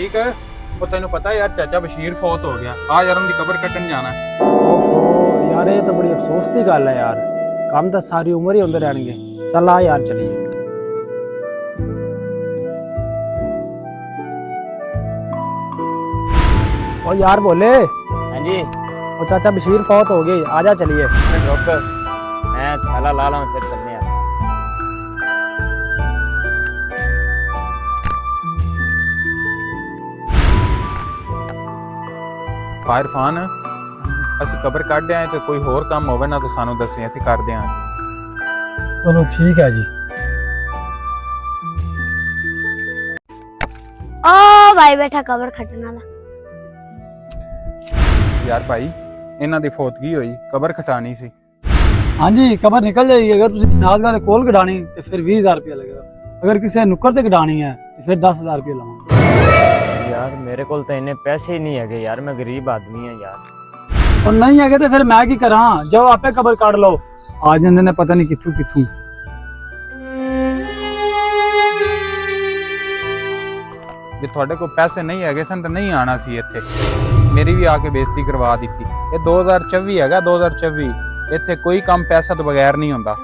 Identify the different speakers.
Speaker 1: ठीक है। और तेन पता है यार चाचा बशीर फौत हो गया। आ यार उनकी कबर कटन जाना।
Speaker 2: ओहो यार, ये तो बड़ी अफसोस की गल है यार। काम तो सारी उम्र ही होंगे रहने। चल आ यार चलिए। ओ यार बोले,
Speaker 3: हाँ जी।
Speaker 2: ओ चाचा बशीर फौत हो गई, आजा चलिए।
Speaker 3: रुक, मैं थैला ला लाऊं फिर चलने यार।
Speaker 1: इरफान ਅਸੀਂ ਕਬਰ ਕੱਢ ਆਏ ਤੇ ਕੋਈ ਹੋਰ ਕੰਮ ਹੋਵੇ ਨਾ ਤਾਂ ਸਾਨੂੰ ਦੱਸੇ, ਅਸੀਂ ਕਰ ਦਿਆਂਗੇ।
Speaker 2: चलो ठीक है जी।
Speaker 4: ओ भाई बैठा कबर खटन वाला।
Speaker 1: ਯਾਰ ਭਾਈ ਇਹਨਾਂ ਦੀ ਫੌਤਗੀ ਹੋਈ, ਕਬਰ ਖਟਾਣੀ ਸੀ।
Speaker 2: हाँ जी, कबर निकल जाएगी। अगर तुम नाजगा के कोल कढ़ानी तो फिर 20,000 रुपया लगेगा। अगर किसी नुक्कर से कढ़ानी है तो फिर 10,000 रुपया लवांगा।
Speaker 3: यार मेरे को तो इन्ने पैसे ही नहीं है यार, मैं गरीब आदमी है यार।
Speaker 2: और नहीं है तो फिर मैं की करा, जाओ आपे कबर काट लो। आ जाते ने पता नहीं किथू किथू।
Speaker 1: ਜੇ ਤੁਹਾਡੇ ਕੋਲ ਪੈਸੇ ਨਹੀਂ ਹੈਗੇ ਸਨ ਤਾਂ ਨਹੀਂ ਆਣਾ ਸੀ ਇੱਥੇ। ਮੇਰੀ ਵੀ ਆ ਕੇ ਬੇਇੱਜ਼ਤੀ ਕਰਵਾ ਦਿੱਤੀ। ਇਹ 2024 ਹੈਗਾ, 2024। ਇੱਥੇ ਕੋਈ ਕੰਮ ਪੈਸਾ ਤੋਂ ਬਗੈਰ ਨਹੀਂ ਹੁੰਦਾ।